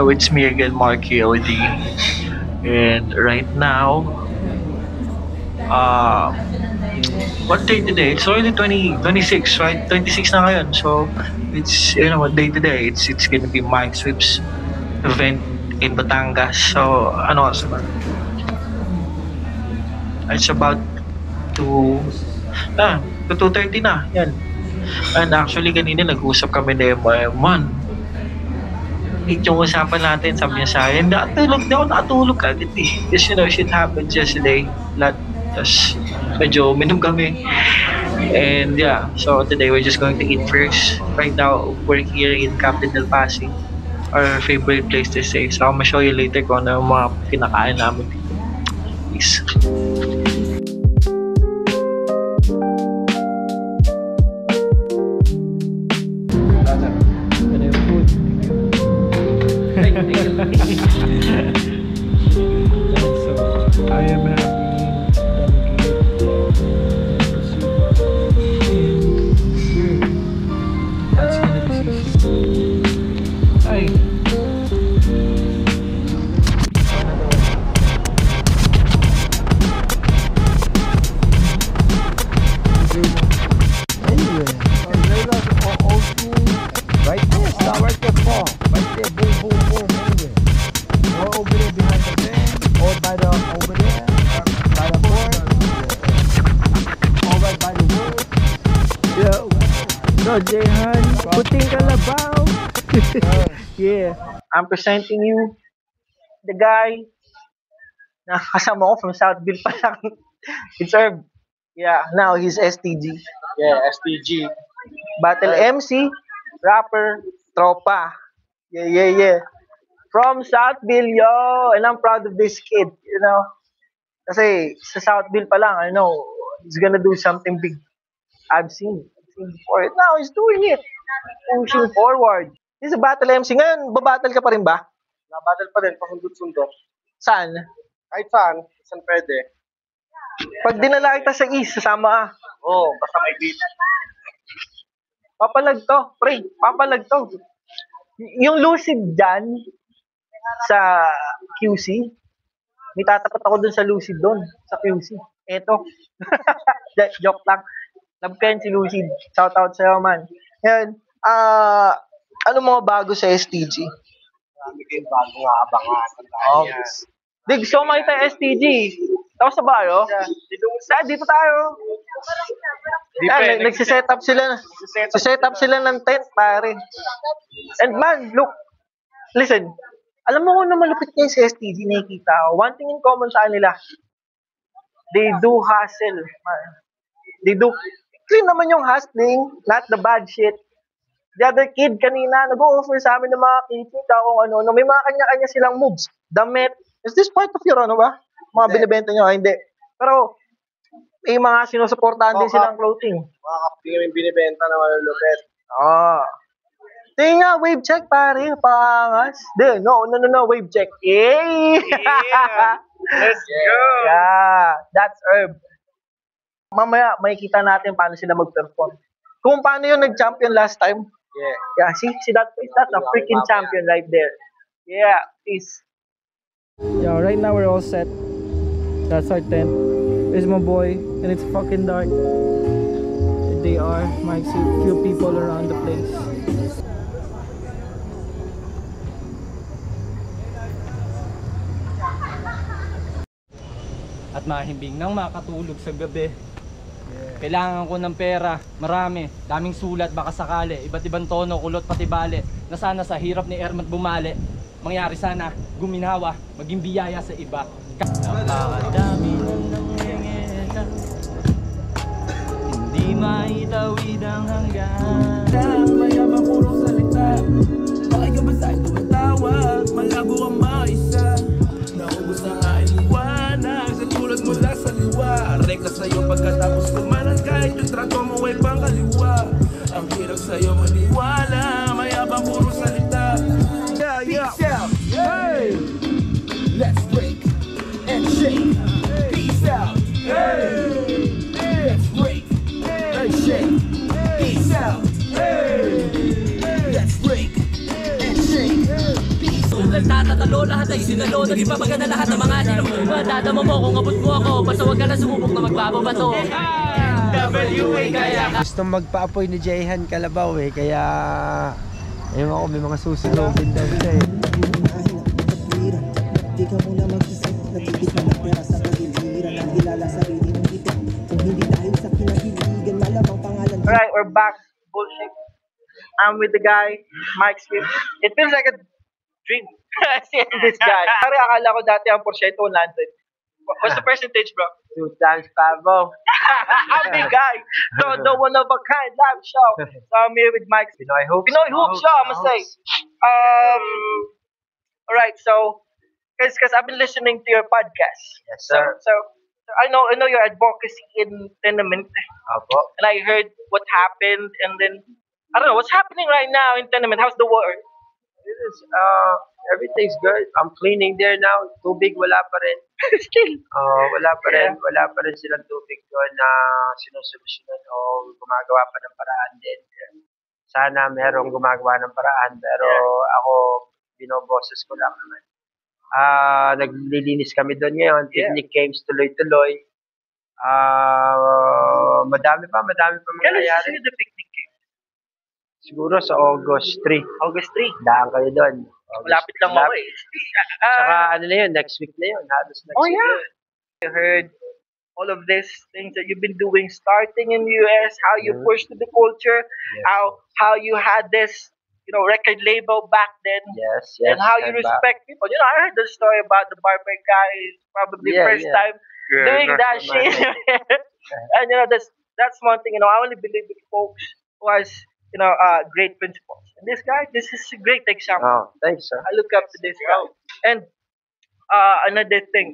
it's me again, Marky OD. And right now, what day today? It's already 26, right? 26 na ngayon. So, it's, you know, day to day. It's gonna be Mike Swift's event in Batangas. So, ano oras ba? It's about to 2:30 na. Yan. And actually, kanina nag-usap kami na M1. Yung usapan natin, sabi niya sa akin, nakatulog agad eh. Just, you know, shit happened yesterday. Tapos, medyo minum kami. And yeah, so today we're just going to eat first. Right now, we're here in Captain Del Pasi, our favorite place to stay. So, I'm gonna show you later kung ano yung mga pinakain namin. Peace. So, I am that's gonna be sisig. Ay. Right there, start right there, fall. Right there, boom, boom, boom, anywhere. Or over there behind the van, or by the, over there, by the board. Or right by the wood. Yo, no, Jehan, puting kalabaw. Yeah. I'm presenting you the guy na kasama ko from Southville pa lang. It's Herb. Yeah, now he's STG. Yeah, STG. Battle MC, rapper, tropa. Yeah. From Southville, yo! And I'm proud of this kid, you know? Kasi sa Southville pa lang, I know, he's gonna do something big. I've seen before. Now he's doing it. Pushing forward. He's a battle MC. Ngayon, babattle ka pa rin ba? Nabattle pa rin, pasundot-sundot. Saan? Kahit saan pwede. Pag dinala kita sa East, sasama ka. Oo, basta may beat. Papalag to, pre. Papalag to. Yung Lucid dyan, sa QC, may tatapat ako dun sa Lucid dun, sa QC. Eto. Joke lang. Love ko yan si Lucid. Shout out sa'yo, man. Yan. Ano mga bago sa STG? Marami kayong bagong aabangan. Dig, so makita STG. Tapos sa bayo? Dito tayo. Nagsiset up sila ng tent, pare. And man, look. Listen. Alam mo kung na malupit kayo sa STG, nakikita ko. One thing in common sa kanila. They do hustle. Man. They do. Clean naman yung hustling, not the bad shit. The other kid kanina, nag-o-offer sa amin ng mga kitita kung ano. May mga kanya-kanya silang moves. Damit. Is this part of your ano ba? Mga binibenta nyo, hindi. Pero, may mga sinusuportahan din silang clothing. Mga kapatid yung binibenta na malulupit. Tingnan nga, wave check pare, paangas. No, wave check. Yay! Yeah! Let's go! Yeah, that's Herb. Mamaya, makikita natin paano sila mag-perform. Kung paano yung nag-champion last time. Yeah, see that face? That's a freaking champion right there. Yeah, peace. Yo, right now we're all set. That's our tent. There's my boy, and it's fucking dark. They are, might see a few people around the place. At mahimbing nang makatulog sa gabi. Kailangan ko ng pera, marami, daming sulat, baka sakali, iba't ibang tono, kulot, pati bale, na sana sa hirap ni Ermat bumali. Mangyari sana, guminawa, maging biyaya sa iba. Napakadami nang nangyayari, hindi maitawid ang hanggan. Mayabang puro salita, makikabasay tumatawag, malabo ang maisa. Naubos ang aking liwanag, sa tulad mula sa liwa. Reka sa'yo pagkatapos kumanan, kahit yung trato mo ay pangkaliwa. Ang hirap sa'yo maniwala, mayabang puro salita. Peace out, hey! Let's break and shake. Peace out, hey! Let's break and shake. Peace out, hey! Let's break and shake. Peace out. tatalo, lahat ay sinalo. Naging papaga na lahat ng mga sino. Madadama mo kung abot mo ako. Basta wag ka na sumubok na magbababato. WA kaya ka. Gusto magpa-apoy ni Jayhan Kalabaw eh, kaya ewan ko, may mga susunugin daw siya eh. Di ka muna mag-isip, nagtitip na pera sa pagiliran ang hilala sarili ng ito. Kung hindi dahil sa kinahiligan, malamang pangalan. Alright, we're back. Bullshit. I'm with the guy, Mike Swift. It feels like a dream. Seeing this guy. Pare, akala ko dati ang porsyento 100. What's the percentage, bro? 2 times Pavo. I'm the guy. The one of a kind live show. So I'm here with Mike. Pinoy Hoops. Pinoy Hoops show, I'm gonna say. Alright, so because I've been listening to your podcast. Yes, sir. So I know your advocacy in Tenement. Opo. And I heard what happened, and then I don't know what's happening right now in Tenement. How's the water? It is, everything's good. I'm cleaning there now. Tubig, wala pa rin. Still. Wala pa rin. Wala pa rin silang tubig doon na sinusolusyonan o gumagawa pa ng paraan din. Sana merong gumagawa ng paraan, pero ako, binoboses ko lang naman. Naglilinis kami doon ngayon. Picnic games tuloy-tuloy. Madami pa mangyayari. Kailan the picnic game? Siguro sa August 3. August 3. Daan kayo doon. Malapit lang ako eh. Saka ano na yun, next week na yun. Halos next week. Yeah. I heard all of these things that you've been doing starting in the US, how you pushed to the culture, how you had this, record label back then. Yes. And how you respect people. I heard the story about the barber guy, probably first time doing that shit. And that's one thing, I only believe in folks who has, great principles. And this guy, this is a great example. Oh, thanks, sir. I look up to this guy. And another thing,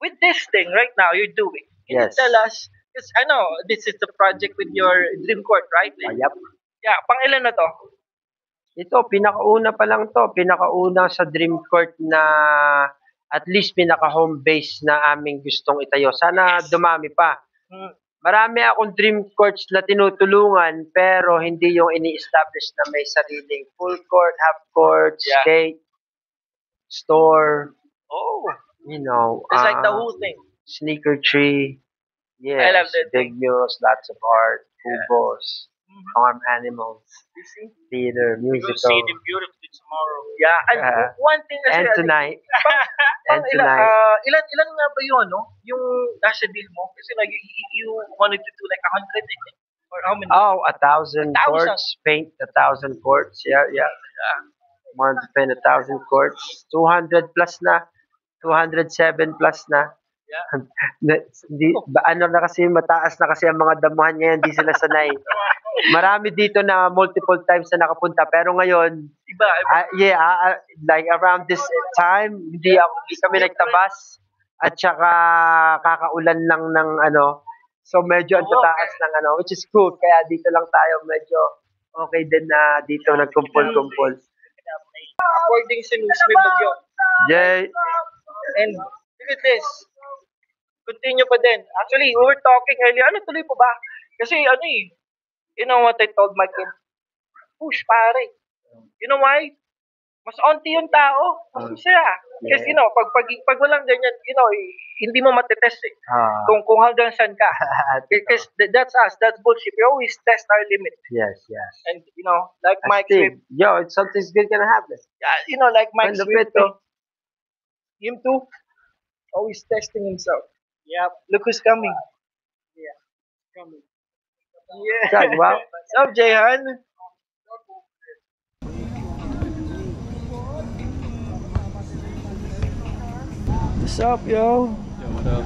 with this thing right now you're doing, can you tell us, because I know this is the project with your Dream Court, right? Yep. Yeah, pang ilan na to? Ito, pinakauna pa lang to. Pinakauna sa Dream Court na at least pinaka-home base na aming gustong itayo. Sana dumami pa. Marami akong dream courts na tinutulungan pero hindi yung ini-establish na may sariling full court, half court, skate, store. Oh. It's like the whole thing. Sneaker tree. Yes. I love that Big murals, lots of art, kubos, farm animals, You see? theater, musical. beautifully tomorrow. Yeah, and one thing And tonight. Pang And ilan, tonight. ilan nga ba yun, no? Yung nasa deal mo? Kasi you wanted to do like 100, I think. Or how many? Oh, 1,000 1,000. courts. Paint 1,000 courts. Yeah. More to paint 1,000 courts. 200 plus na. 207 plus na. Yeah. Ano na kasi, mataas na kasi ang mga damuhan ngayon. Hindi sila sanay. Marami dito na multiple times na nakapunta. Pero ngayon, Iba. like around this time, hindi kami nagtabas. At saka kakaulan lang ng so medyo ang tataas ng which is cool. Kaya dito lang tayo medyo okay din na dito nagkumpul-kumpul. According sa news, may bagyo. Yay! And look at this. Continue pa din. Actually, we were talking earlier. Tuloy pa ba? Kasi you know what I told my kid? Push, pare. You know why? Mas onti yung tao. Mas masaya. Kasi pag walang ganyan, hindi mo matetest eh. Kung hanggang saan ka. Because that's us. That's bullshit. We always test our limit. Yes. And like Mike Swift. Yo, something's good gonna happen. Like Mike Ang Swift. lupit, Him too. Always testing himself. Yeah. Look who's coming. Yeah. Coming. Yeah. Wow. What's up, Jayhan? What's up, yo? What up?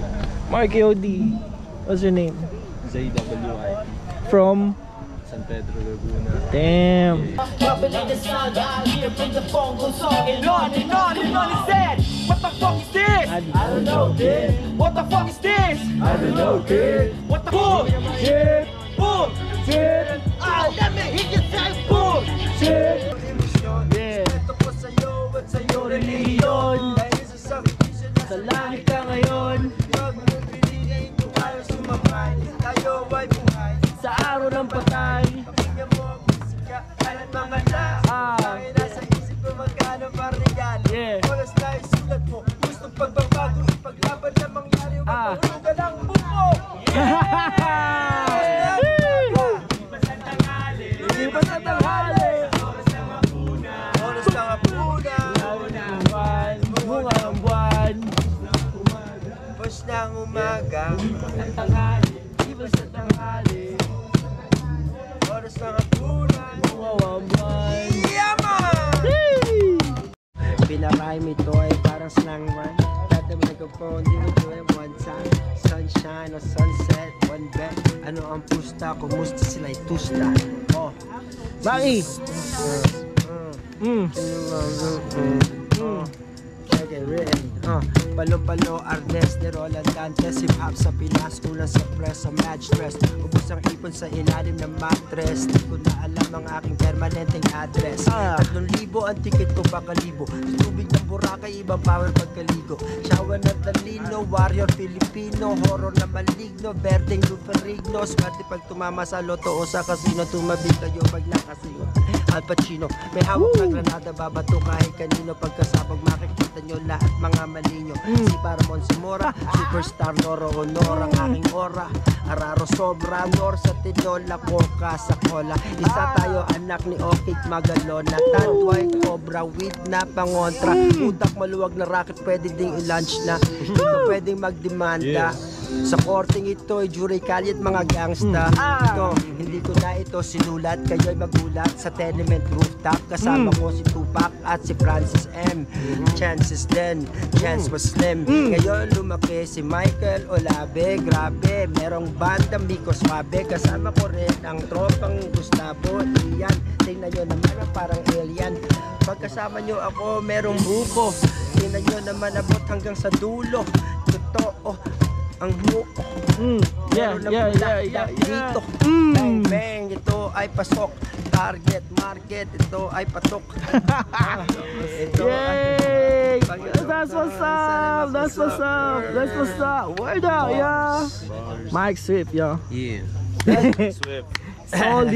Mark OD. What's your name? ZWI. From? San Pedro, Laguna. Damn. Bubbling the sound out here from the phone goes on and on and on and on. He said, what the fuck is this? I don't know, kid. What the fuck is this? I don't know, kid. What the fuck? Shit. Boom. Shit. Let me hit you say boom. Shit. Yeah. Ito po sa'yo at sa'yo rin iyon. Sa langit ka ngayon. Magbibigay ito tayo sumabay. Tayo ay buhay. Sa araw ng patay. Pakinggan mo ang musika. Kahit mga na. Nasa isip ko magkano pariga. ng umaga, Iba sa tanghali, oras ng hapunan. mawawambay. Yaman! Pinarime ito ay parang slang rhyme. Kada microphone, di mo doing one time. Sunshine or sunset, one bet. Ano ang pusta, kumusta sila'y tusta. Oh, Baki! okay, written. Palo-palo, Arnes, ni Roland Dantes. Hip-hop sa Pinas, kulang sa press, sa match stress. Ubus ang ipon sa ilalim ng mattress. Di ko na alam ang aking permanenteng address. 3,000 ang ticket ko, baka libo. Tubig ng Boracay, ibang power pagkaligo. Shower na talino, warrior Filipino. Horror na maligno, berdeng luperigno. Swerte pag tumama sa loto o sa casino. Tumabi kayo pag nakasiyo. Al Pacino, may hawak na granada, babato kahit kanino. Pagkasabog makikita nyo lahat mga malinyo. Si Paramon Simora, superstar Noro Honor ang aking aura. Araro sobra, Nor sa tinola, Coca sa cola. Isa tayo anak ni Okik Magalona. Tantway, Cobra, with na pangontra. Utak maluwag na racket, pwede ding i-lunch na. Hindi ka pwedeng magdemanda. Sa korting ito, jury kalyat mga gangsta. Ito, hindi ko na ito sinulat. Kayo'y magulat sa tenement rooftop. Kasama ko si Tupac at si Francis M. Chances then, chance was slim. Ngayon lumaki si Michael Olave. Grabe, merong banda Miko Suave. Kasama ko rin ang tropang Gustavo Ian. Tingnan nyo naman ang parang alien. Pagkasama nyo ako, merong buko. Tingnan nyo naman abot hanggang sa dulo. Totoo ang buko. Yeah. Dito. Bang bang, ito ay pasok. Target market, ito ay patok. Ito Yay! ay That's what's up! That's what's up! That's what's up! Word out, yeah! Mike Swift, yo. Yeah. Solid.